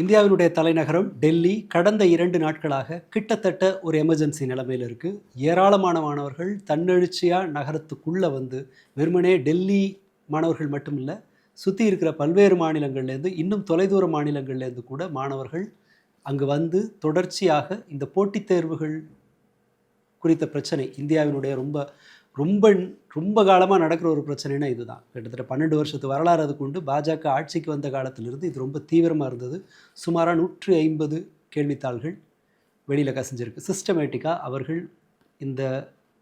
இந்தியாவினுடைய தலைநகரம் டெல்லி கடந்த 2 நாட்களாக கிட்டத்தட்ட ஒரு எமர்ஜென்சி நிலைமையில இருக்கு. ஏராளமான மாணவர்கள் தன்னெழுச்சியா நகரத்துக்குள்ள வந்து, வெறுமனே டெல்லி மாணவர்கள் மட்டும் இல்ல, சுத்தி இருக்கிற பல்வேறு மாநிலங்கள்லேருந்து, இன்னும் தொலைதூர மாநிலங்கள்லேருந்து கூட மாணவர்கள் அங்கு வந்து தொடர்ச்சியாக இந்த போட்டித் தேர்வுகள் குறித்த பிரச்சனை இந்தியாவினுடைய ரொம்ப ரொம்ப ரொம்ப காலமா நடக்கிற ஒரு பிரச்சனைன்னா இதுதான். கிட்டத்தட்ட 12 வருஷத்து வரலாறு அதுக்கு உண்டு. பாஜக ஆட்சிக்கு வந்த காலத்திலிருந்து இது ரொம்ப தீவிரமா இருந்தது. சுமாரா 150 கேள்வித்தாள்கள் வெளியில கசிஞ்சிருக்கு. சிஸ்டமேட்டிக்கா அவர்கள் இந்த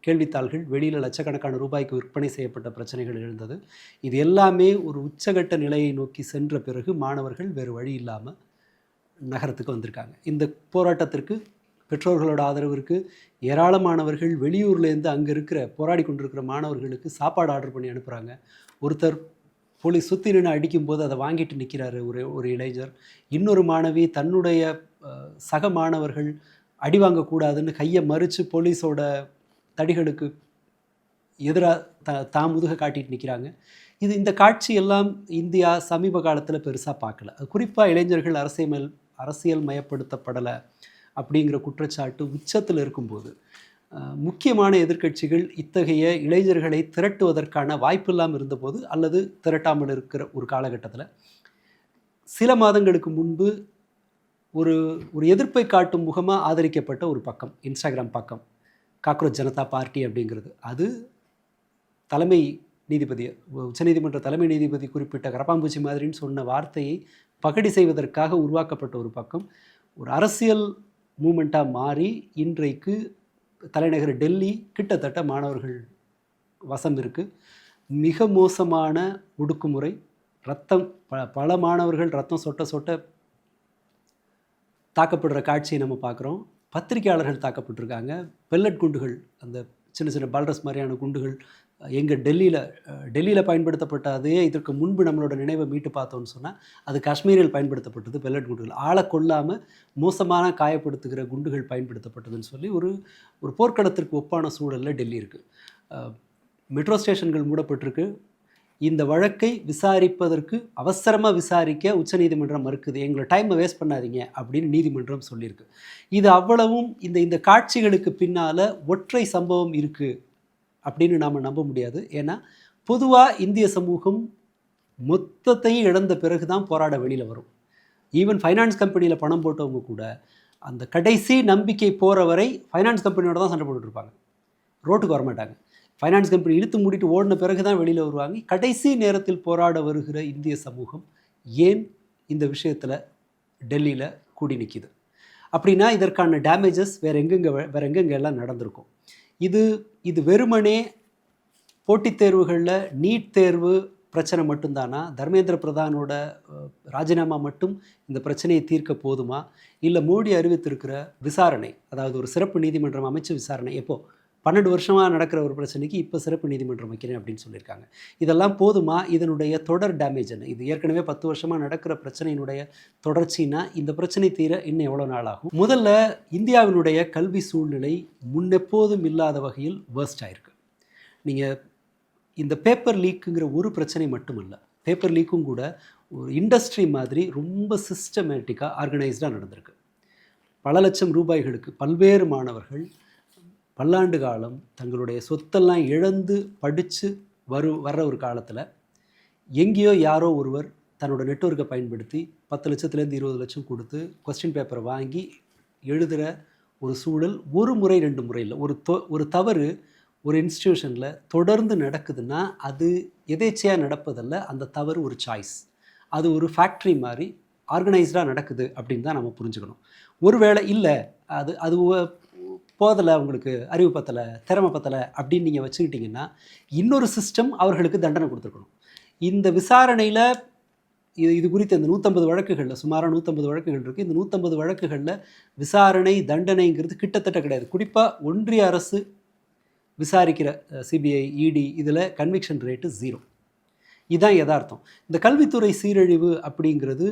கேள்வித்தாள்கள் வெளியில லட்சக்கணக்கான ரூபாய்க்கு விற்பனை செய்யப்பட்ட பிரச்சனைகள் எழுந்தது. இது எல்லாமே ஒரு உச்சகட்ட நிலையை நோக்கி சென்ற பிறகு மாணவர்கள் வேறு வழி இல்லாம நகரத்துக்கு வந்திருக்காங்க. இந்த போராட்டத்திற்கு பெற்றோர்களோட ஆதரவு இருக்குது. ஏராளமானவர்கள் வெளியூர்லேருந்து அங்கே இருக்கிற போராடி கொண்டிருக்கிற மாணவர்களுக்கு சாப்பாடு ஆர்டர் பண்ணி அனுப்புகிறாங்க. ஒருத்தர் போலீஸ் சுற்றி நின்று அடிக்கும்போது அதை வாங்கிட்டு நிற்கிறாரு ஒரு ஒரு இளைஞர். இன்னொரு மாணவி தன்னுடைய சக மாணவர்கள் அடி வாங்கக்கூடாதுன்னு கையை மறித்து போலீஸோட தடிகளுக்கு எதிராக தாம் முதுக காட்டிட்டு நிற்கிறாங்க. இந்த காட்சி எல்லாம் இந்தியா சமீப காலத்தில் பெருசாக பார்க்கல. குறிப்பாக இளைஞர்கள் அரசியல் மயப்படுத்தப்படலை அப்படிங்கிற குற்றச்சாட்டு உச்சத்தில் இருக்கும்போது முக்கியமான எதிர்க்கட்சிகள் இத்தகைய இளைஞர்களை திரட்டுவதற்கான வாய்ப்பு இல்லாமல் இருந்தபோது அல்லது திரட்டாமல் இருக்கிற ஒரு காலகட்டத்தில் சில மாதங்களுக்கு முன்பு ஒரு ஒரு எதிர்ப்பை காட்டும் முகமாக ஆதரிக்கப்பட்ட ஒரு பக்கம், இன்ஸ்டாகிராம் பக்கம் காக்ரோச் ஜனதா பார்ட்டி அப்படிங்கிறது. அது தலைமை நீதிபதி, உச்சநீதிமன்ற தலைமை நீதிபதி குறிப்பிட்ட கரப்பாம்பூச்சி மாதிரின்னு சொன்ன வார்த்தையை பகடி செய்வதற்காக உருவாக்கப்பட்ட ஒரு பக்கம் ஒரு அரசியல் மூமெண்ட்டாக மாறி இன்றைக்கு தலைநகர் டெல்லி கிட்டத்தட்ட மாணவர்கள் வசம் இருக்குது. மிக மோசமான ஒடுக்குமுறை, ரத்தம், பல மாணவர்கள் ரத்தம் சொட்ட சொட்ட தாக்கப்படுற காட்சியை நம்ம பார்க்குறோம். பத்திரிகையாளர்கள் தாக்கப்பட்டிருக்காங்க. பெல்லட் குண்டுகள், அந்த சின்ன சின்ன பல்ரஸ் மாதிரியான குண்டுகள் எங்கள் டெல்லியில் பயன்படுத்தப்பட்ட அதே இதற்கு முன்பு நம்மளோட நினைவை மீட்டு பார்த்தோன்னு சொன்னால் அது காஷ்மீரில் பயன்படுத்தப்பட்டது பெல்லட் குண்டுகள். ஆளை கொல்லாமல் மோசமான காயப்படுத்துகிற குண்டுகள் பயன்படுத்தப்பட்டதுன்னு சொல்லி ஒரு ஒரு போர்க்களத்திற்கு ஒப்பான சூழலில் டெல்லி இருக்குது. மெட்ரோ ஸ்டேஷன்கள் மூடப்பட்டிருக்கு. இந்த வழக்கை விசாரிப்பதற்கு அவசரமாக விசாரிக்க உச்சநீதிமன்றம் மறுக்குது. எங்களை டைமை வேஸ்ட் பண்ணாதீங்க அப்படின்னு நீதிமன்றம் சொல்லியிருக்கு. இது அவ்வளவும் இந்த காட்சிகளுக்கு பின்னால் ஒற்றை சம்பவம் இருக்குது அப்படின்னு நாம் நம்ப முடியாது. ஏன்னா பொதுவாக இந்திய சமூகம் மொத்தத்தையும் இழந்த பிறகு தான் போராட வெளியில் வரும். ஈவன் ஃபைனான்ஸ் கம்பெனியில் பணம் போட்டவங்க கூட அந்த கடைசி நம்பிக்கை போகிற வரை ஃபைனான்ஸ் கம்பெனியோட தான் சண்டை போட்டுட்ருப்பாங்க, ரோட்டுக்கு வரமாட்டாங்க. ஃபைனான்ஸ் கம்பெனி இழுத்து மூடிட்டு ஓடின பிறகு தான் வெளியில் வருவாங்க. கடைசி நேரத்தில் போராட வருகிற இந்திய சமூகம் ஏன் இந்த விஷயத்தில் டெல்லியில் கூடி நிற்கிது அப்படின்னா இதற்கான டேமேஜஸ் வேறு எங்கெங்கே எல்லாம் நடந்திருக்கும். இது வெறுமனே போட்டித் தேர்வுகளில் நீட் தேர்வு பிரச்சனை மட்டும்தானா? தர்மேந்திர பிரதானோட ராஜினாமா மட்டும் இந்த பிரச்சனையை தீர்க்க போதுமா? இல்லை மோடி அறிவித்திருக்கிற விசாரணை, அதாவது ஒரு சிறப்பு நீதிமன்றம் அமைச்ச விசாரணை, எப்போ 12 வருஷமாக நடக்கிற ஒரு பிரச்சனைக்கு இப்போ சிறப்பு நீதிமன்றம் வைக்கிறேன் அப்படின்னு சொல்லியிருக்காங்க. இதெல்லாம் போதுமா? இதனுடைய தொடர் டேமேஜ் என்ன? இது ஏற்கனவே 10 வருஷமாக நடக்கிற பிரச்சனையினுடைய தொடர்ச்சின்னா இந்த பிரச்சனை தீர இன்னும் எவ்வளோ நாள் ஆகும்? முதல்ல இந்தியாவினுடைய கல்வி சூழ்நிலை முன்னெப்போதும் இல்லாத வகையில் வேர்ஸ்ட் ஆயிருக்கு. நீங்கள் இந்த பேப்பர் லீக்குங்கிற ஒரு பிரச்சனை மட்டுமல்ல, பேப்பர் லீக்கும் கூட ஒரு இண்டஸ்ட்ரி மாதிரி ரொம்ப சிஸ்டமேட்டிக்காக ஆர்கனைஸ்டாக நடந்திருக்கு. பல லட்சம் ரூபாய்களுக்கு பல்வேறு மாணவர்கள் பல்லாண்டு காலம் தங்களுடைய சொத்தெல்லாம் இழந்து படித்து வர்ற ஒரு காலத்தில் எங்கேயோ யாரோ ஒருவர் தன்னோட நெட்வொர்க்கை பயன்படுத்தி 10 லட்சத்துலேருந்து 20 லட்சம் கொடுத்து கொஸ்டின் பேப்பரை வாங்கி எழுதுகிற ஒரு சூழல் ஒரு முறை 2 முறை இல்லை. ஒரு தவறு ஒரு இன்ஸ்டிடியூஷனில் தொடர்ந்து நடக்குதுன்னா அது எதேச்சையாக நடப்பதல்ல, அந்த தவறு ஒரு சாய்ஸ். அது ஒரு ஃபேக்ட்ரி மாதிரி ஆர்கனைஸ்டாக நடக்குது அப்படின்னு தான் நம்ம புரிஞ்சுக்கணும். ஒருவேளை இல்லை அது போதலை, அவங்களுக்கு அறிவு பத்தலை, திறமை பத்தலை அப்படின்னு நீங்கள் வச்சுக்கிட்டிங்கன்னா இன்னொரு சிஸ்டம் அவர்களுக்கு தண்டனை கொடுத்துருக்கணும். இந்த விசாரணையில் இது குறித்த இந்த 150 வழக்குகளில் சுமாராக 150 வழக்குகள் இருக்குது. இந்த 150 வழக்குகளில் விசாரணை தண்டனைங்கிறது கிட்டத்தட்ட கிடையாது. குறிப்பாக ஒன்றிய அரசு விசாரிக்கிற சிபிஐ, இடி இதில் கன்விக்ஷன் ரேட்டு 0. இதுதான் யதார்த்தம். இந்த கல்வித்துறை சீரழிவு அப்படிங்கிறது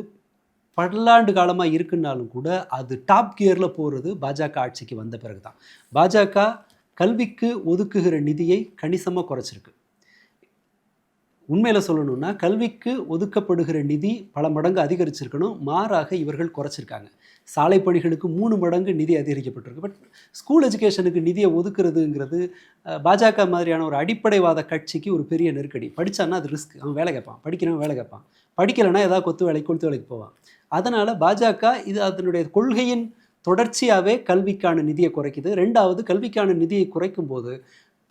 பல்லாண்டு காலமாக இருக்குன்னாலும் கூட அது டாப் கியரில் போகிறது பாஜக ஆட்சிக்கு வந்த பிறகு தான். பாஜக கல்விக்கு ஒதுக்குகிற நிதியை கணிசமாக குறைச்சிருக்கு. உண்மையில் சொல்லணும்னா கல்விக்கு ஒதுக்கப்படுகிற நிதி பல மடங்கு அதிகரிச்சிருக்கணும். மாறாக இவர்கள் குறைச்சிருக்காங்க. சாலை பணிகளுக்கு 3 மடங்கு நிதி அதிகரிக்கப்பட்டிருக்கு. பட் ஸ்கூல் எஜுகேஷனுக்கு நிதியை ஒதுக்குறதுங்கிறது பாஜக மாதிரியான ஒரு அடிப்படைவாத கட்சிக்கு ஒரு பெரிய நெருக்கடி. படித்தான்னா அது ரிஸ்க். அவன் வேலை கேட்பான், படிக்கிறவன் வேலை கேட்பான், படிக்கலைன்னா ஏதாவது கொத்து வேலைக்கு போவான். அதனால் பாஜக இது அதனுடைய கொள்கையின் தொடர்ச்சியாகவே கல்விக்கான நிதியை குறைக்குது. 2வது, கல்விக்கான நிதியை குறைக்கும் போது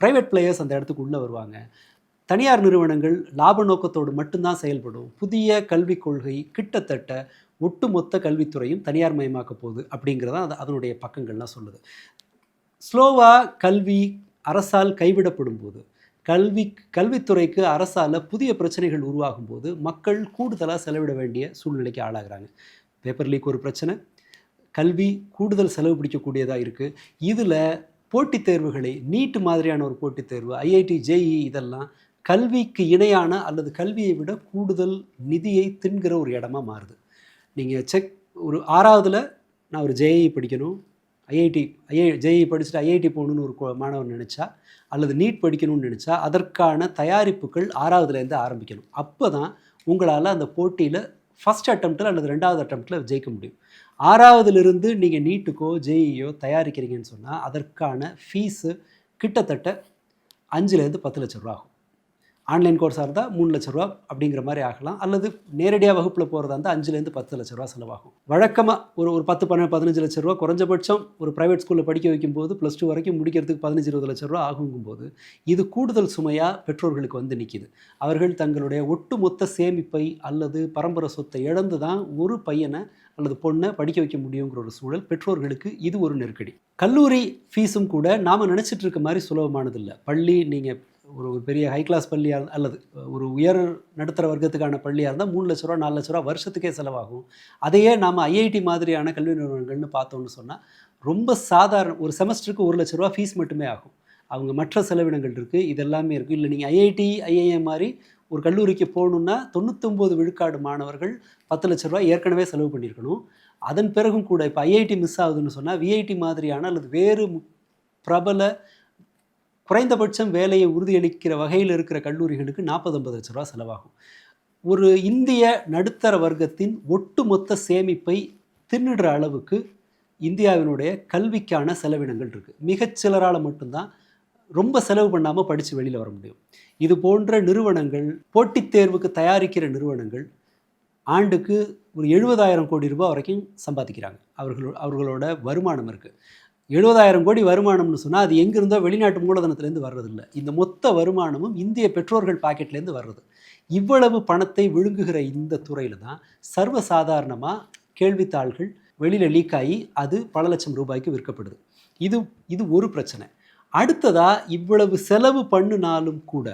ப்ரைவேட் பிளேயர்ஸ் அந்த இடத்துக்கு உள்ளே வருவாங்க. தனியார் நிறுவனங்கள் லாப நோக்கத்தோடு மட்டும்தான் செயல்படும். புதிய கல்விக் கொள்கை கிட்டத்தட்ட ஒட்டுமொத்த கல்வித்துறையும் தனியார் மயமாக்க போகுது அப்படிங்கிறதான் அதனுடைய பக்கங்கள்லாம் சொல்லுது. ஸ்லோவாக கல்வி அரசால் கைவிடப்படும் போது, கல்வித்துறைக்கு அரசால் புதிய பிரச்சனைகள் உருவாகும் போது மக்கள் கூடுதலாக செலவிட வேண்டிய சூழ்நிலைக்கு ஆளாகிறாங்க. பேப்பர் லீக் ஒரு பிரச்சனை, கல்வி கூடுதல் செலவு பிடிக்கக்கூடியதாக இருக்குது. இதில் போட்டித் தேர்வுகளை நீட் மாதிரியான ஒரு போட்டித் தேர்வு, ஐஐடி, ஜேஇ இதெல்லாம் கல்விக்கு இணையான அல்லது கல்வியை விட கூடுதல் நிதியை தின்கிற ஒரு இடமா மாறுது. நீங்கள் ஒரு 6வதுல நான் ஒரு ஜேஇ படிக்கணும், ஜேஇ படிச்சுட்டு ஐஐடி போகணுன்னு ஒரு மாணவன் நினச்சா, அல்லது நீட் படிக்கணும்னு நினச்சா அதற்கான தயாரிப்புகள் 6வதுலேருந்து ஆரம்பிக்கணும். அப்போ தான் உங்களால் அந்த போட்டியில் ஃபஸ்ட் அட்டெம்ப்டில் அல்லது 2வது அட்டெம்ப்டில் ஜெயிக்க முடியும். 6வதுலேருந்து நீங்கள் நீட்டுக்கோ ஜேஇயோ தயாரிக்கிறீங்கன்னு சொன்னால் அதற்கான ஃபீஸு கிட்டத்தட்ட 5லேருந்து 10 லட்ச ரூபா ஆகும். ஆன்லைன் கோர்ஸாக இருந்தால் 3 லட்ச ரூபா அப்படிங்கிற மாதிரி ஆகலாம். அல்லது நேரடியாக வகுப்பில் போகிறதா இருந்தால் 5லேருந்து 10 லட்ச ரூபா செலவாகும். வழக்கமாக ஒரு 10, 15 லட்ச ரூபா குறைஞ்சபட்சம் ஒரு ப்ரைவேட் ஸ்கூலில் படிக்க வைக்கும்போது +2 வரைக்கும் முடிக்கிறதுக்கு 15-20 லட்ச ரூபா ஆகுங்கும்போது இது கூடுதல் சுமையாக பெற்றோர்களுக்கு வந்து நிற்கிது. அவர்கள் தங்களுடைய ஒட்டுமொத்த சேமிப்பை அல்லது பரம்பரை சொத்தை இழந்து தான் ஒரு பையனை அல்லது பொண்ணை படிக்க வைக்க முடியுங்கிற ஒரு சூழல் பெற்றோர்களுக்கு இது ஒரு நெருக்கடி. கல்லூரி ஃபீஸும் கூட நாம் நினச்சிட்டு இருக்க மாதிரி சுலபமானதில்லை. பள்ளி நீங்கள் ஒரு பெரிய ஹை கிளாஸ் பள்ளியாக அல்லது ஒரு உயர் நடுத்தர வர்க்கத்துக்கான பள்ளியாக இருந்தால் 3 லட்ச ரூபா 4 லட்ச ரூபா வருஷத்துக்கே செலவாகும். அதையே நாம் ஐஐடி மாதிரியான கல்வி நிறுவனங்கள்னு பார்த்தோம்னு சொன்னால் ரொம்ப சாதாரண ஒரு செமஸ்டருக்கு 1 லட்ச ரூபா ஃபீஸ் மட்டுமே ஆகும். அவங்க மற்ற செலவினங்கள் இருக்குது, இதெல்லாமே இருக்குது. இல்லை நீங்கள் ஐஐடி, ஐஐஎம் மாதிரி ஒரு கல்லூரிக்கு போகணுன்னா 99 விழுக்காடு மாணவர்கள் 10 லட்ச ரூபா ஏற்கனவே செலவு பண்ணியிருக்கணும். அதன் பிறகும் கூட இப்போ ஐஐடி மிஸ் ஆகுதுன்னு சொன்னால் விஐடி மாதிரியான அல்லது வேறு பிரபல குறைந்தபட்சம் வேலையை உறுதியளிக்கிற வகையில் இருக்கிற கல்லூரிகளுக்கு 40-50 லட்ச ரூபா செலவாகும். ஒரு இந்திய நடுத்தர வர்க்கத்தின் ஒட்டுமொத்த சேமிப்பை தின்னுடுற அளவுக்கு இந்தியாவினுடைய கல்விக்கான செலவினங்கள் இருக்குது. மிகச்சிலரால் மட்டும்தான் ரொம்ப செலவு பண்ணாமல் படித்து வெளியில் வர முடியும். இது போன்ற நிறுவனங்கள், போட்டித் தேர்வுக்கு தயாரிக்கிற நிறுவனங்கள் ஆண்டுக்கு ஒரு 70,000 கோடி ரூபாய் வரைக்கும் சம்பாதிக்கிறாங்க. அவர்களோட வருமானம் இருக்குது. 70,000 கோடி வருமானம்னு சொன்னால் அது எங்கிருந்தோ வெளிநாட்டு மூலதனத்திலேருந்து வர்றதில்லை. இந்த மொத்த வருமானமும் இந்திய பெற்றோர்கள் பாக்கெட்லேருந்து வர்றது. இவ்வளவு பணத்தை விழுங்குகிற இந்த துறையில் தான் சர்வசாதாரணமாக கேள்வித்தாள்கள் வெளியில் லீக் ஆகி அது பல லட்சம் ரூபாய்க்கு விற்கப்படுது. இது ஒரு பிரச்சனை. அடுத்ததாக, இவ்வளவு செலவு பண்ணினாலும் கூட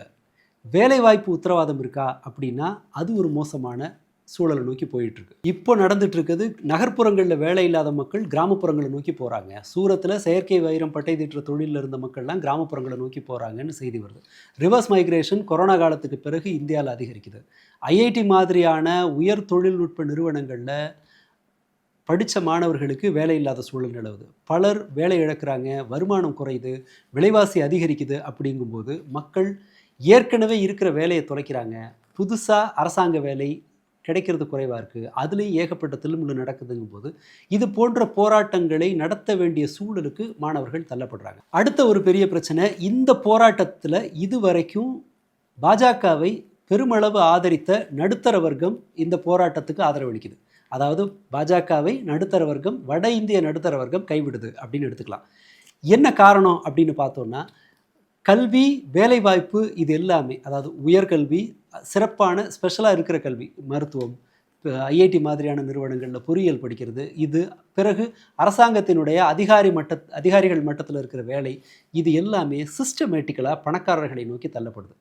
வேலைவாய்ப்பு உத்தரவாதம் இருக்கா அப்படின்னா அது ஒரு மோசமான சூழலை நோக்கி போயிட்டுருக்கு. இப்போ நடந்துகிட்ருக்குது, நகர்ப்புறங்களில் வேலை இல்லாத மக்கள் கிராமப்புறங்களை நோக்கி போகிறாங்க. சூரத்தில் செயற்கை வைரம் பட்டை தீட்டுற தொழிலில் இருந்த மக்கள்லாம் கிராமப்புறங்களை நோக்கி போகிறாங்கன்னு செய்தி வருது. ரிவர்ஸ் மைக்ரேஷன் கொரோனா காலத்துக்கு பிறகு இந்தியாவில் அதிகரிக்குது. ஐஐடி மாதிரியான உயர் தொழில்நுட்ப நிறுவனங்களில் படித்த மாணவர்களுக்கு வேலை இல்லாத சூழல் நிலவுது. பலர் வேலை இழக்கிறாங்க, வருமானம் குறையுது, விலைவாசி அதிகரிக்குது. அப்படிங்கும்போது மக்கள் ஏற்கனவே இருக்கிற வேலையை தொலைக்கிறாங்க. புதுசாக அரசாங்க வேலை கிடைக்கிறது குறைவாக இருக்குது. அதுலேயும் ஏகப்பட்ட தில்லுமுள்ளு நடக்குதுங்கும் போது இது போன்ற போராட்டங்களை நடத்த வேண்டிய சூழலுக்கு மாணவர்கள் தள்ளப்படுறாங்க. அடுத்த ஒரு பெரிய பிரச்சனை, இந்த போராட்டத்தில் இதுவரைக்கும் பாஜகவை பெருமளவு ஆதரித்த நடுத்தர வர்க்கம் இந்த போராட்டத்துக்கு ஆதரவளிக்குது. அதாவது பாஜகவை நடுத்தர வர்க்கம், வட இந்திய நடுத்தர வர்க்கம் கைவிடுது அப்படின்னு எடுத்துக்கலாம். என்ன காரணம் அப்படின்னு பார்த்தோன்னா, கல்வி, வேலைவாய்ப்பு இது எல்லாமே, அதாவது உயர்கல்வி, சிறப்பான ஸ்பெஷலாக இருக்கிற கல்வி, மருத்துவம், ஐஐடி மாதிரியான நிறுவனங்களில் பொறியியல் படிக்கிறது, இது பிறகு அரசாங்கத்தினுடைய அதிகாரிகள் மட்டத்தில் இருக்கிற வேலை, இது எல்லாமே சிஸ்டமேட்டிக்கலாக பணக்காரர்களை நோக்கி தள்ளப்படுது.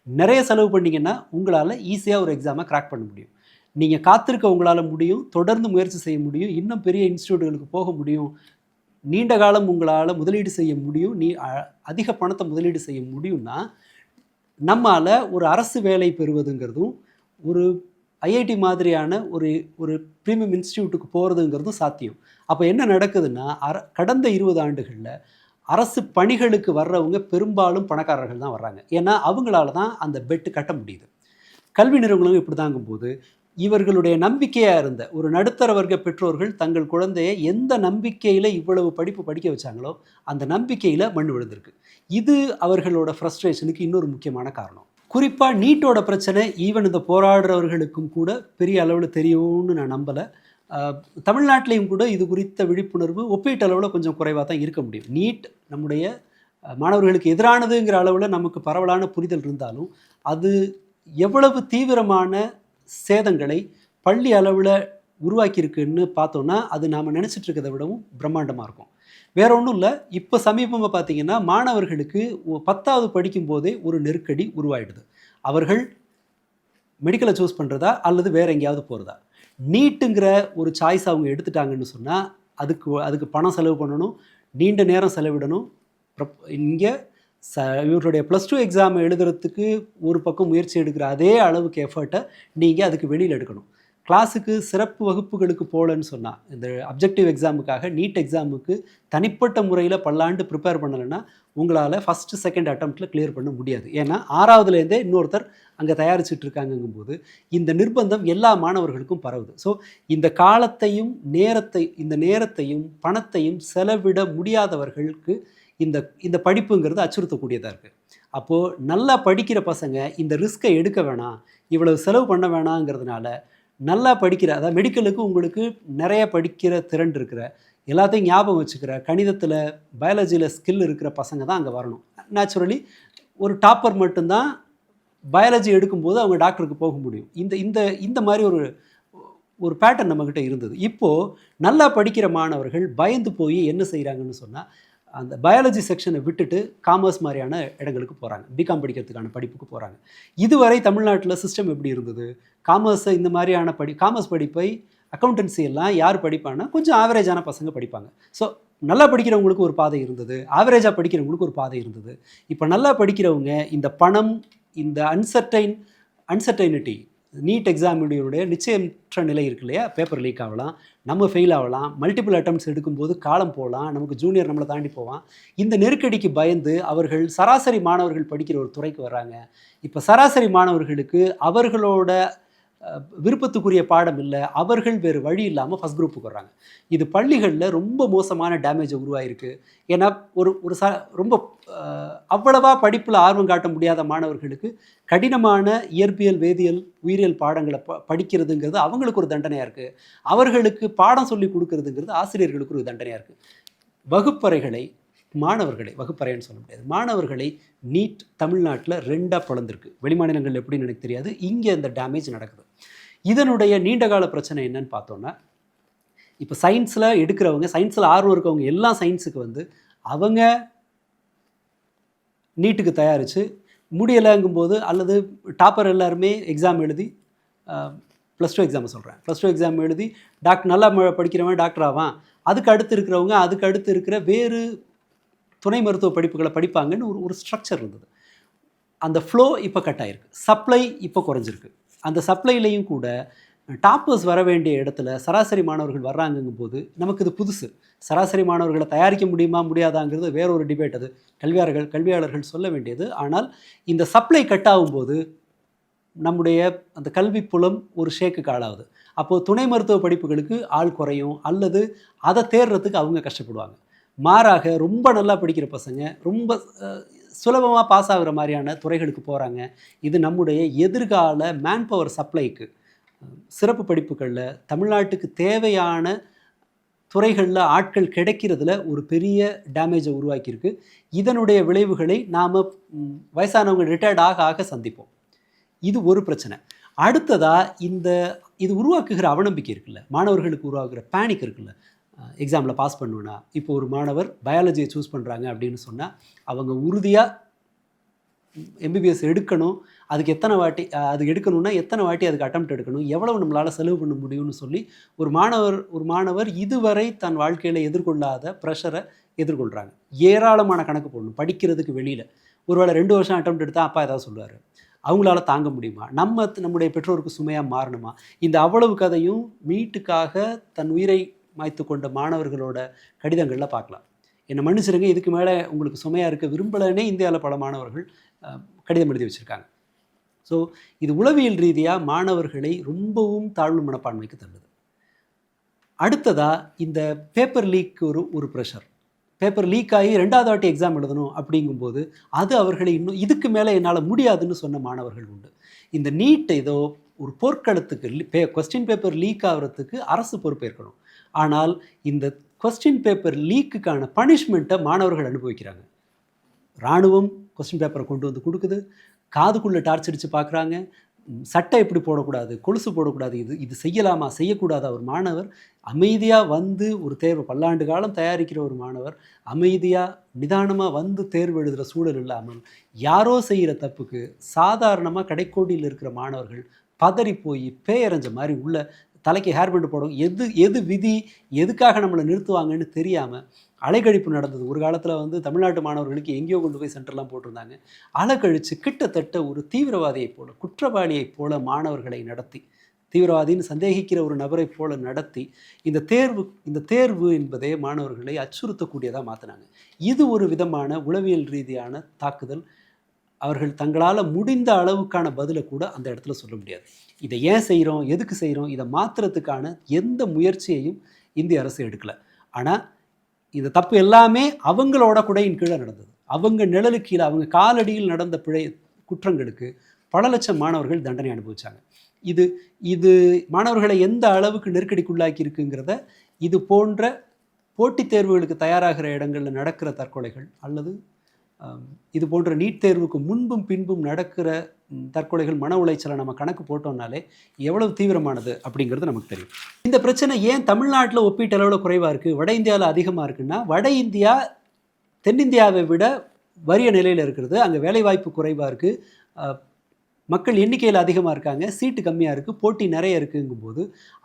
நிறைய செலவு பண்ணிங்கன்னா உங்களால் ஈஸியாக ஒரு எக்ஸாமை கிராக் பண்ண முடியும். நீங்கள் காத்திருக்க உங்களால் முடியும், தொடர்ந்து முயற்சி செய்ய முடியும், இன்னும் பெரிய இன்ஸ்டியூட்டுகளுக்கு போக முடியும், நீண்ட காலம் உங்களால் முதலீடு செய்ய முடியும், அதிக பணத்தை முதலீடு செய்ய முடியும்னா நம்மால் ஒரு அரசு வேலை பெறுவதுங்கிறதும் ஒரு ஐஐடி மாதிரியான ஒரு ப்ரீமியம் இன்ஸ்டியூட்டுக்கு போகிறதுங்கிறதும் சாத்தியம். அப்போ என்ன நடக்குதுன்னா, கடந்த 20 ஆண்டுகளில் அரசு பணிகளுக்கு வர்றவங்க பெரும்பாலும் பணக்காரர்கள் தான் வர்றாங்க. ஏன்னா அவங்களால தான் அந்த பெட்டு கட்ட முடியுது. கல்வி நிறுவனங்களும் இப்படி தாங்கும்போது இவர்களுடைய நம்பிக்கையாக இருந்த ஒரு நடுத்தர வர்க்க பெற்றோர்கள் தங்கள் குழந்தையை எந்த நம்பிக்கையில் இவ்வளவு படிப்பு படிக்க வச்சாங்களோ அந்த நம்பிக்கையில் மண் விழுந்திருக்கு. இது அவர்களோட ஃப்ரஸ்ட்ரேஷனுக்கு இன்னொரு முக்கியமான காரணம். குறிப்பாக நீட்டோட பிரச்சனை ஈவன் இந்த போராடுறவர்களுக்கும் கூட பெரிய அளவில் தெரியும்னு நான் நம்பலை. தமிழ்நாட்டிலையும் கூட இது குறித்த விழிப்புணர்வு ஒப்பீட்டளவில் கொஞ்சம் குறைவாக தான் இருக்க முடியும். நீட் நம்முடைய மாணவர்களுக்கு எதிரானதுங்கிற அளவில் நமக்கு பரவலான புரிதல் இருந்தாலும் அது எவ்வளவு தீவிரமான சேதங்களை பள்ளி அளவில் உருவாக்கியிருக்குன்னு பார்த்தோன்னா அது நாம் நினச்சிட்டு இருக்கிறத விடவும் பிரம்மாண்டமாக இருக்கும். வேற ஒன்றும் இல்லை, இப்போ சமீபமாக பார்த்தீங்கன்னா மாணவர்களுக்கு 10வது படிக்கும்போதே ஒரு நெருக்கடி உருவாயிடுது. அவர்கள் மெடிக்கலை சூஸ் பண்ணுறதா அல்லது வேறு எங்கேயாவது போகிறதா. நீட்டுங்கிற ஒரு சாய்ஸ் அவங்க எடுத்துட்டாங்கன்னு சொன்னால் அதுக்கு பணம் செலவு பண்ணணும், நீண்ட நேரம் செலவிடணும். இங்கே இவருடைய +2 எக்ஸாம் எழுதுறதுக்கு ஒரு பக்கம் முயற்சி எடுக்கிற அதே அளவுக்கு எஃபர்ட்டை நீங்கள் அதுக்கு வெளியில் எடுக்கணும். கிளாஸுக்கு சிறப்பு வகுப்புகளுக்கு போகலன்னு சொன்னால் இந்த அப்ஜெக்டிவ் எக்ஸாமுக்காக நீட் எக்ஸாமுக்கு தனிப்பட்ட முறையில் பல்லாண்டு ப்ரிப்பேர் பண்ணலைன்னா உங்களால் ஃபஸ்ட்டு செகண்ட் அட்டம்ப்டில் கிளியர் பண்ண முடியாது. ஏன்னா 6வதுலேருந்தே இன்னொருத்தர் அங்கே தயாரிச்சுட்டு இருக்காங்கும்போது இந்த நிர்பந்தம் எல்லா மாணவர்களுக்கும் பரவுது. ஸோ இந்த காலத்தையும் இந்த நேரத்தையும் பணத்தையும் செலவிட முடியாதவர்களுக்கு இந்த படிப்புங்கிறது அச்சுறுத்தக்கூடியதாக இருக்குது. அப்போது நல்லா படிக்கிற பசங்க இந்த ரிஸ்க்கை எடுக்க வேணாம், இவ்வளவு செலவு பண்ண வேணாங்கிறதுனால நல்லா படிக்கிற, அதாவது மெடிக்கலுக்கு உங்களுக்கு நிறைய படிக்கிற திறன் இருக்கிற, எல்லாத்தையும் ஞாபகம் வச்சுக்கிற, கணிதத்தில் பயாலஜியில் ஸ்கில் இருக்கிற பசங்க தான் அங்கே வரணும். நேச்சுரலி ஒரு டாப்பர் மட்டும்தான் பயாலஜி எடுக்கும்போது அவங்க டாக்டருக்கு போக முடியும். இந்த மாதிரி ஒரு பேட்டர்ன் நம்மக்கிட்ட இருந்தது. இப்போது நல்லா படிக்கிற மாணவர்கள் பயந்து போய் என்ன செய்கிறாங்கன்னு சொன்னால் அந்த பயாலஜி செக்ஷனை விட்டுட்டு காமர்ஸ் மாதிரியான இடங்களுக்கு போகிறாங்க, பிகாம் படிக்கிறதுக்கான படிப்புக்கு போகிறாங்க. இதுவரை தமிழ்நாட்டில் சிஸ்டம் எப்படி இருந்தது? காமர்ஸை இந்த மாதிரியான காமர்ஸ் படிப்பை அக்கௌண்டன்சி எல்லாம் யார் படிப்பாங்கன்னா கொஞ்சம் ஆவரேஜான பசங்க படிப்பாங்க. ஸோ நல்லா படிக்கிறவங்களுக்கு ஒரு பாதை இருந்தது, ஆவரேஜாக படிக்கிறவங்களுக்கு ஒரு பாதை இருந்தது. இப்போ நல்லா படிக்கிறவங்க இந்த பணம், இந்த அன்சர்டைனிட்டி, நீட் எக்ஸாமினுடைய நிச்சயமற்ற நிலை இருக்கு இல்லையா, பேப்பர் லீக் ஆகலாம், நம்ம ஃபெயில் ஆகலாம், மல்டிபிள் அட்டம்ப்ட்ஸ் எடுக்கும்போது காலம் போகலாம், நமக்கு ஜூனியர் நம்மளை தாண்டி போவான். இந்த நெருக்கடிக்கு பயந்து அவர்கள் சராசரி மாணவர்கள் படிக்கிற ஒரு துறைக்கு வர்றாங்க. இப்போ சராசரி மாணவர்களுக்கு அவர்களோட விருப்பத்துக்குரிய பாடம் இல்லை, அவர்கள் வேறு வழி இல்லாமல் ஃபஸ்ட் குரூப்புக்கு வர்றாங்க. இது பள்ளிகளில் ரொம்ப மோசமான டேமேஜை உருவாயிருக்கு. ஏன்னா ரொம்ப அவ்வளவா படிப்பில் ஆர்வம் காட்ட முடியாத மாணவர்களுக்கு கடினமான இயற்பியல், வேதியியல், உயிரியல் பாடங்களை படிக்கிறதுங்கிறது அவங்களுக்கு ஒரு தண்டனையாக இருக்குது. அவர்களுக்கு பாடம் சொல்லி கொடுக்கறதுங்கிறது ஆசிரியர்களுக்கு ஒரு தண்டனையாக இருக்குது. வகுப்பறைன்னு சொல்ல முடியாது, மாணவர்களை நீட் தமிழ்நாட்டில் 2ஆக பிளந்திருக்கு. வெளிமாநிலங்கள் எப்படின்னு எனக்கு தெரியாது, இங்கே இந்த டேமேஜ் நடக்குது. இதனுடைய நீண்டகால பிரச்சனை என்னன்னு பார்த்தோன்னா, இப்போ சயின்ஸில் எடுக்கிறவங்க, சயின்ஸில் ஆர்வம் இருக்கவங்க எல்லாம் சயின்ஸுக்கு அவங்க நீட்டுக்கு தயாரித்து முடியலைங்கும்போது, அல்லது டாப்பர் எல்லாருமே எக்ஸாம் எழுதி +2 எக்ஸாமை சொல்கிறேன், +2 எக்ஸாம் எழுதி நல்லா படிக்கிறவன் டாக்டர் ஆவான், அதுக்கு அடுத்து இருக்கிற வேறு துணை மருத்துவ படிப்புகளை படிப்பாங்கன்னு ஒரு ஸ்ட்ரக்சர் இருந்தது. அந்த ஃப்ளோ இப்போ கட் ஆகிருக்கு, சப்ளை இப்போ குறைஞ்சிருக்கு. அந்த சப்ளைலையும் கூட டாப்பர்ஸ் வர வேண்டிய இடத்துல சராசரி மாணவர்கள் வர்றாங்கங்கும் போது நமக்கு இது புதுசு. சராசரி மாணவர்களை தயாரிக்க முடியுமா முடியாதாங்கிறது வேற ஒரு டிபேட், அது கல்வியாளர்கள் சொல்ல வேண்டியது. ஆனால் இந்த சப்ளை கட் ஆகும்போது நம்முடைய அந்த கல்வி புலம் ஒரு ஷேக்குக்கு ஆளாகுது. அப்போது துணை மருத்துவ படிப்புகளுக்கு ஆள் குறையும், அல்லது அதை தேடுறதுக்கு அவங்க கஷ்டப்படுவாங்க. மாறாக ரொம்ப நல்லா படிக்கிற பசங்க ரொம்ப சுலபமாக பாஸ் ஆகிற மாதிரியான துறைகளுக்கு போகிறாங்க. இது நம்முடைய எதிர்கால மேன்பவர் சப்ளைக்கு, சிறப்பு படிப்புகளில் தமிழ்நாட்டுக்கு தேவையான துறைகளில் ஆட்கள் கிடைக்கிறதுல ஒரு பெரிய டேமேஜை உருவாக்கியிருக்கு. இதனுடைய விளைவுகளை நாம் வயசானவங்க ரிட்டையர்ட் ஆக சந்திப்போம். இது ஒரு பிரச்சனை. அடுத்ததாக இது உருவாக்குகிற அவநம்பிக்கை இருக்குல்ல, மாணவர்களுக்கு உருவாக்குகிற பேனிக் இருக்குல்ல. எக்ஸாமில் பாஸ் பண்ணுவேன்னா, இப்போ ஒரு மாணவர் பயாலஜியை சூஸ் பண்ணுறாங்க அப்படின்னு சொன்னால் அவங்க உறுதியாக எம்பிபிஎஸ் எடுக்கணும், அதுக்கு எடுக்கணும்னா எத்தனை வாட்டி அதுக்கு அட்டெம்ப்ட் எடுக்கணும், எவ்வளவு நம்மளால் செலவு பண்ண முடியும்னு சொல்லி ஒரு மாணவர் இதுவரை தன் வாழ்க்கையில் எதிர்கொள்ளாத ப்ரெஷரை எதிர்கொள்கிறாங்க. ஏராளமான கணக்கு போடணும் படிக்கிறதுக்கு வெளியில். ஒருவேளை 2 வருஷம் அட்டெம்ப்ட் எடுத்தால் அப்பா ஏதாவது சொல்லுவார், அவங்களால தாங்க முடியுமா, நம்முடைய பெற்றோருக்கு சுமையாக மாறணுமா, இந்த அவ்வளவு கதையும் நீட்டுக்காக தன் உயிரை மாய்த்து கொண்ட மாணவர்களோட கடிதங்களில் பார்க்கலாம். என்னை மன்னிச்சிருங்க, இதுக்கு மேலே உங்களுக்கு சுமையாக இருக்க விரும்பலைன்னே இந்தியாவில் பல மாணவர்கள் கடிதம் எழுதி வச்சுருக்காங்க. ஸோ இது உளவியல் ரீதியாக மாணவர்களை ரொம்பவும் தாழ்வு மனப்பான்மைக்கு தள்ளுது. அடுத்ததாக இந்த பேப்பர் லீக் ஒரு ப்ரெஷர். பேப்பர் லீக் ஆகி 2வது வாட்டி எக்ஸாம் எழுதணும் அப்படிங்கும்போது அது அவர்களை இன்னும் இதுக்கு மேலே என்னால் முடியாதுன்னு சொன்ன மாணவர்கள் உண்டு. இந்த நீட் ஏதோ ஒரு போர்க்களத்துக்கு கொஸ்டின் பேப்பர் லீக் ஆகிறதுக்கு அரசு பொறுப்பேற்கணும். ஆனால் இந்த கொஸ்டின் பேப்பர் லீக்குக்கான பனிஷ்மெண்ட்டை மாணவர்கள் அனுபவிக்கிறாங்க. இராணுவம் கொஸ்டின் பேப்பரை கொண்டு வந்து கொடுக்குது, காதுக்குள்ளே டார்ச் அடித்து பார்க்குறாங்க, சட்டை எப்படி போடக்கூடாது, கொலுசு போடக்கூடாது, இது செய்யலாமா செய்யக்கூடாதா. ஒரு மாணவர் அமைதியாக வந்து ஒரு தேர்வு பல்லாண்டு காலம் தயாரிக்கிற ஒரு மாணவர் அமைதியாக நிதானமாக வந்து தேர்வு எழுதுகிற சூழல் இல்லாமல் யாரோ செய்கிற தப்புக்கு சாதாரணமாக கடைக்கோடியில் இருக்கிற மாணவர்கள் பதறி போய் பேயரைஞ்ச மாதிரி உள்ள தலைக்கு ஹேர் பேண்ட் போடும். எது விதி, எதுக்காக நம்மளை நிறுத்துவாங்கன்னு தெரியாமல் அலைக்கழிப்பு நடந்தது. ஒரு காலத்தில் வந்து தமிழ்நாட்டு மாணவர்களுக்கு எங்கேயோ கொண்டு போய் சென்டர்லாம் போட்டிருந்தாங்க. அலைக்கழித்து கிட்டத்தட்ட ஒரு தீவிரவாதியைப் போல, குற்றவாளியைப் போல மாணவர்களை நடத்தி, தீவிரவாதின்னு சந்தேகிக்கிற ஒரு நபரை போல நடத்தி இந்த தேர்வு என்பதே மாணவர்களை அச்சுறுத்தக்கூடியதாக மாற்றினாங்க. இது ஒரு விதமான உளவியல் ரீதியான தாக்குதல். அவர்கள் தங்களால் முடிந்த அளவுக்கான பதிலை கூட அந்த இடத்துல சொல்ல முடியாது. இதை ஏன் செய்கிறோம், எதுக்கு செய்கிறோம், இதை மாற்றுறதுக்கான எந்த முயற்சியையும் இந்திய அரசு எடுக்கலை. ஆனால் இந்த தப்பு எல்லாமே அவங்களோட குடையின் கீழே நடந்தது. அவங்க நிழலுக்கு கீழே, அவங்க காலடியில் நடந்த குற்றங்களுக்கு பல லட்சம் மாணவர்கள் தண்டனை அனுபவிச்சாங்க. இது மாணவர்களை எந்த அளவுக்கு நெருக்கடிக்குள்ளாக்கி இருக்குங்கிறத இது போன்ற போட்டித் தேர்வுகளுக்கு தயாராகிற இடங்களில் நடக்கிற தற்கொலைகள் அல்லது இது போன்ற நீட் தேர்வுக்கு முன்பும் பின்பும் நடக்கிற தற்கொலைகள், மன உளைச்சலை நம்ம கணக்கு போட்டோம்னாலே எவ்வளவு தீவிரமானது அப்படிங்கிறது நமக்கு தெரியும். இந்த பிரச்சனை ஏன் தமிழ்நாட்டில் ஒப்பீட்டளவில் குறைவாக இருக்குது, வட இந்தியாவில் அதிகமாக இருக்குன்னா, வட இந்தியா தென்னிந்தியாவை விட வறிய நிலையில் இருக்கிறது. அங்கே வேலைவாய்ப்பு குறைவாக இருக்குது, மக்கள் எண்ணிக்கையில் அதிகமாக இருக்காங்க, சீட்டு கம்மியாக இருக்குது, போட்டி நிறைய இருக்குங்கும்போது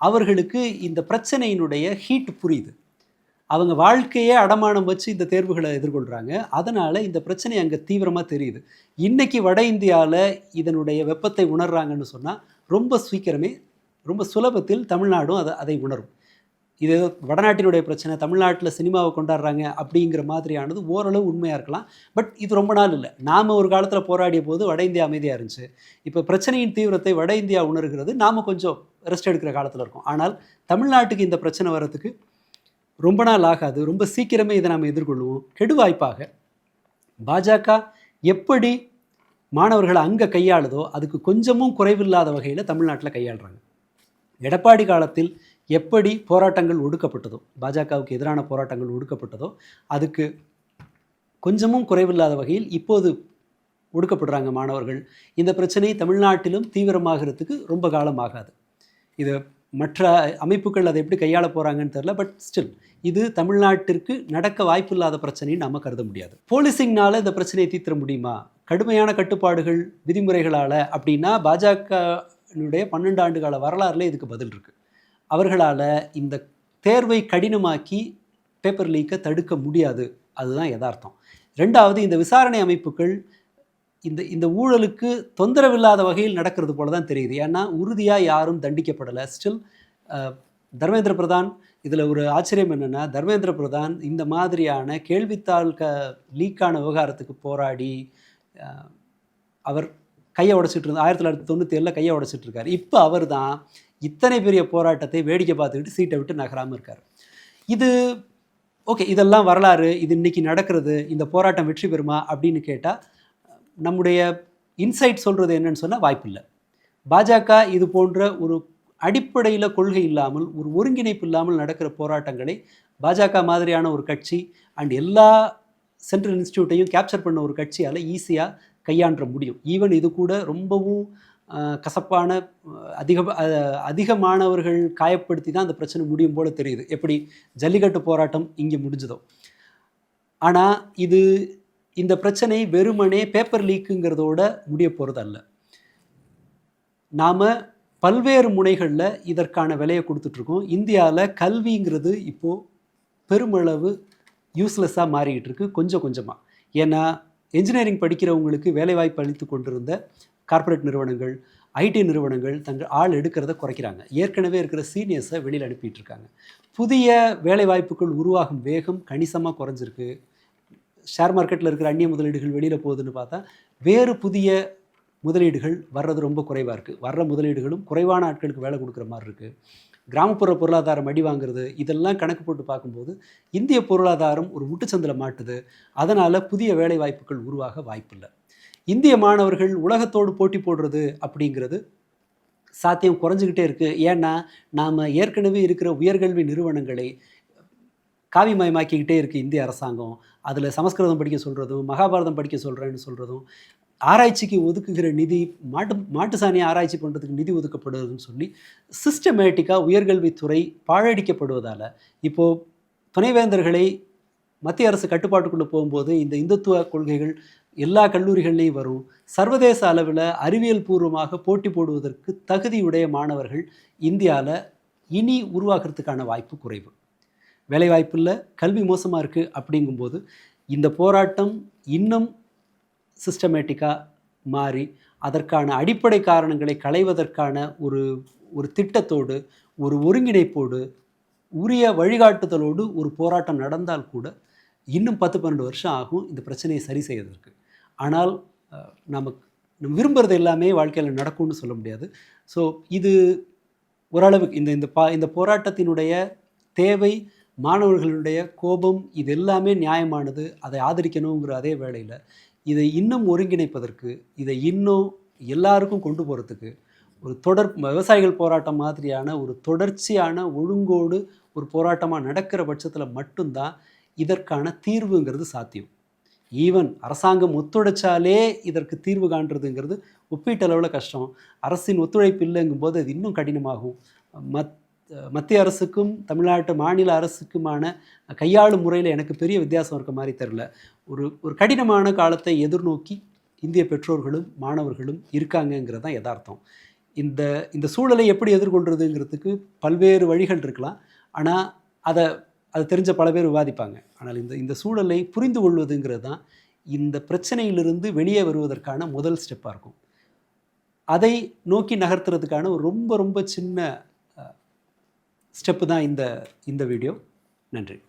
அவர்களுக்கு இந்த பிரச்சனையினுடைய ஹீட் புரியுது. அவங்க வாழ்க்கையே அடமானம் வச்சு இந்த தேர்வுகளை எதிர்கொள்கிறாங்க. அதனால் இந்த பிரச்சனை அங்கே தீவிரமாக தெரியுது. இன்றைக்கி வட இந்தியாவில் இதனுடைய வெப்பத்தை உணர்றாங்கன்னு சொன்னால் ரொம்ப சுலபத்தில் தமிழ்நாடும் அதை உணரும். இது வடநாட்டினுடைய பிரச்சனை, தமிழ்நாட்டில் சினிமாவை கொண்டாடுறாங்க அப்படிங்கிற மாதிரியானது ஓரளவு உண்மையாக இருக்கலாம். பட் இது ரொம்ப நாள் இல்லை. நாம் ஒரு காலத்தில் போராடிய போது வட இந்தியா அமைதியாக இருந்துச்சு. இப்போ பிரச்சனையின் தீவிரத்தை வட இந்தியா உணர்கிறது, நாம் கொஞ்சம் ரெஸ்ட் எடுக்கிற காலத்தில் இருக்கோம். ஆனால் தமிழ்நாட்டுக்கு இந்த பிரச்சனை வர்றதுக்கு ரொம்ப நாள் ஆகாது, ரொம்ப சீக்கிரமே இதை நாம் எதிர்கொள்வோம். கெடுவாய்ப்பாக பாஜக எப்படி மாணவர்களை அங்கே கையாளுதோ அதுக்கு கொஞ்சமும் குறைவில்லாத வகையில் தமிழ்நாட்டில் கையாளுறாங்க. எடப்பாடி காலத்தில் எப்படி போராட்டங்கள் ஒடுக்கப்பட்டதோ, பாஜகவுக்கு எதிரான போராட்டங்கள் ஒடுக்கப்பட்டதோ அதுக்கு கொஞ்சமும் குறைவில்லாத வகையில் இப்போது ஒடுக்கப்படுறாங்க மாணவர்கள். இந்த பிரச்சனை தமிழ்நாட்டிலும் தீவிரமாகிறதுக்கு ரொம்ப காலம் ஆகாது. இது மற்ற அமைப்புகள் அதை எப்படி கையாள போகிறாங்கன்னு தெரில. பட் ஸ்டில் இது தமிழ்நாட்டிற்கு நடக்க வாய்ப்பு இல்லாத பிரச்சனைன்னு நம்ம கருத முடியாது. போலீசிங்னால இந்த பிரச்சனையை தீர்த்திட முடியுமா, கடுமையான கட்டுப்பாடுகள் விதிமுறைகளால் அப்படின்னா பாஜகனுடைய 12 ஆண்டு கால வரலாறுல இதுக்கு பதில் இருக்குது. அவர்களால் இந்த தேர்வை கடினமாக்கி பேப்பர் லீக்கை தடுக்க முடியாது, அதுதான் யதார்த்தம். 2வது, இந்த விசாரணை அமைப்புகள் இந்த ஊழலுக்கு தொந்தரவில்லாத வகையில் நடக்கிறது போல தான் தெரியுது. ஏன்னா உறுதியாக யாரும் தண்டிக்கப்படலை. ஸ்டில் தர்மேந்திர பிரதான், இதில் ஒரு ஆச்சரியம் என்னென்னா, தர்மேந்திர பிரதான் இந்த மாதிரியான கேள்வித்தாள் லீக்கான விவகாரத்துக்கு போராடி அவர் கையை உடைச்சிட்டு இருந்தார். 1997 கையை உடைச்சிட்டு இருக்கார். இப்போ அவர் தான் இத்தனை பெரிய போராட்டத்தை வேடிக்கை பார்த்துக்கிட்டு சீட்டை விட்டு நகராமல் இருக்கார். இது ஓகே, இதெல்லாம் வரலாறு, இது இன்றைக்கி நடக்கிறது, இந்த போராட்டம் வெற்றி பெறுமா அப்படின்னு கேட்டால் நம்முடைய இன்சைட் சொல்கிறது என்னன்னு சொன்னால் வாய்ப்பில்லை. பாஜக இது போன்ற ஒரு அடிப்படையில் கொள்கை இல்லாமல், ஒரு ஒருங்கிணைப்பு இல்லாமல் நடக்கிற போராட்டங்களை பாஜக மாதிரியான ஒரு கட்சி அண்ட் எல்லா சென்ட்ரல் இன்ஸ்டியூட்டையும் கேப்சர் பண்ண ஒரு கட்சியால் ஈஸியாக கையாண்ட முடியும். ஈவன் இது கூட ரொம்பவும் கசப்பான அதிக மாணவர்கள் காயப்படுத்தி தான் அந்த பிரச்சனை முடியும் போல தெரியுது, எப்படி ஜல்லிக்கட்டு போராட்டம் இங்கே முடிஞ்சதோ. ஆனால் இந்த பிரச்சனை வெறுமனே பேப்பர் லீக்குங்கிறதோட முடிய போகிறது அல்ல. நாம் பல்வேறு முனைகளில் இதற்கான விலையை கொடுத்துட்ருக்கோம். இந்தியாவில் கல்விங்கிறது இப்போது பெருமளவு யூஸ்லெஸ்ஸாக மாறிக்கிட்டு இருக்கு கொஞ்சம் கொஞ்சமாக. ஏன்னா என்ஜினியரிங் படிக்கிறவங்களுக்கு வேலைவாய்ப்பு அளித்து கொண்டிருந்த கார்ப்பரேட் நிறுவனங்கள், ஐடி நிறுவனங்கள் தங்கள் ஆள் எடுக்கிறத குறைக்கிறாங்க. ஏற்கனவே இருக்கிற சீனியர்ஸை வெளியில் அனுப்பிட்டு இருக்காங்க. புதிய வேலைவாய்ப்புகள் உருவாகும் வேகம் கணிசமாக குறைஞ்சிருக்கு. ஷேர் மார்க்கெட்டில் இருக்கிற அந்நிய முதலீடுகள் வெளியில் போகுதுன்னு பார்த்தா வேறு புதிய முதலீடுகள் வர்றது ரொம்ப குறைவாக இருக்குது. வர்ற முதலீடுகளும் குறைவான ஆட்களுக்கு வேலை கொடுக்குற மாதிரி இருக்குது. கிராமப்புற பொருளாதாரம் அடி வாங்குறது, இதெல்லாம் கணக்கு போட்டு பார்க்கும்போது இந்திய பொருளாதாரம் ஒரு முட்டுச்சந்தில் மாட்டுது. அதனால் புதிய வேலை வாய்ப்புகள் உருவாக வாய்ப்பில்லை. இந்திய மாணவர்கள் உலகத்தோடு போட்டி போடுறது அப்படிங்கிறது சாத்தியம் குறைஞ்சிக்கிட்டே இருக்குது. ஏன்னா நாம் ஏற்கனவே இருக்கிற உயர்கல்வி நிறுவனங்களை காவிமயமாக்கிக்கிட்டே இருக்குது இந்திய அரசாங்கம். அதில் சமஸ்கிருதம் படிக்க சொல்கிறதும், மகாபாரதம் படிக்க சொல்கிறேன்னு சொல்கிறதும், ஆராய்ச்சிக்கு ஒதுக்குகிற நிதி மாட்டு சாணியை ஆராய்ச்சி பண்ணுறதுக்கு நிதி ஒதுக்கப்படுதுன்னு சொல்லி சிஸ்டமேட்டிக்காக உயர்கல்வித்துறை பாழடிக்கப்படுவதால் இப்போது துணைவேந்தர்களை மத்திய அரசு கட்டுப்பாட்டுக்குள்ளே போகும்போது இந்த இந்துத்துவ கொள்கைகள் எல்லா கல்லூரிகள்லேயும் வரும். சர்வதேச அளவில் அறிவியல் பூர்வமாக போட்டி போடுவதற்கு தகுதியுடைய மாணவர்கள் இந்தியாவில் இனி உருவாகிறதுக்கான வாய்ப்பு குறைவு. வேலைவாய்ப்பு இல்லை, கல்வி மோசமாக இருக்குது. அப்படிங்கும்போது இந்த போராட்டம் இன்னும் சிஸ்டமேட்டிக்காக மாறி அதற்கான அடிப்படை காரணங்களை களைவதற்கான ஒரு திட்டத்தோடு, ஒரு ஒருங்கிணைப்போடு, உரிய வழிகாட்டுதலோடு ஒரு போராட்டம் நடந்தால் கூட இன்னும் 10-12 வருஷம் ஆகும் இந்த பிரச்சனையை சரி செய்வதற்கு. ஆனால் நம்ம விரும்புகிறது எல்லாமே வாழ்க்கையில் நடக்கும்னு சொல்ல முடியாது. ஸோ இது ஓரளவுக்கு இந்த போராட்டத்தினுடைய தேவை, மாணவர்களுடைய கோபம், இது எல்லாமே நியாயமானது. அதை ஆதரிக்கணுங்கிற அதே வேளையில் இதை இன்னும் ஒருங்கிணைப்பதற்கு, இதை இன்னும் எல்லாருக்கும் கொண்டு போகிறதுக்கு ஒரு விவசாயிகள் போராட்டம் மாதிரியான ஒரு தொடர்ச்சியான ஒழுங்கோடு ஒரு போராட்டமாக நடக்கிற பட்சத்தில் மட்டும்தான் இதற்கான தீர்வுங்கிறது சாத்தியம். ஈவன் அரசாங்கம் ஒத்துழைச்சாலே இதற்கு தீர்வு காண்றதுங்கிறது ஒப்பீட்டளவில் கஷ்டம். அரசின் ஒத்துழைப்பு இல்லைங்கும்போது அது இன்னும் கடினமாகும். மத்திய அரசுக்கும் தமிழ்நாட்டு மாநில அரசுக்குமான கையாளும் முறையில் எனக்கு பெரிய வித்தியாசம் இருக்க மாதிரி தெரில. ஒரு கடினமான காலத்தை எதிர்நோக்கி இந்திய பெற்றோர்களும் மாணவர்களும் இருக்காங்கங்கிறது தான் யதார்த்தம். இந்த சூழலை எப்படி எதிர்கொள்கிறதுங்கிறதுக்கு பல்வேறு வழிகள் இருக்கலாம். ஆனால் அதை தெரிஞ்ச பல பேர் விவாதிப்பாங்க. ஆனால் இந்த சூழலை புரிந்து கொள்வதுங்கிறது தான் இந்த பிரச்சனையிலிருந்து வெளியே வருவதற்கான முதல் ஸ்டெப்பாக இருக்கும். அதை நோக்கி நகர்த்துறதுக்கான ஒரு ரொம்ப ரொம்ப சின்ன ஸ்டெப்பு தான் இந்த வீடியோ. நன்றி.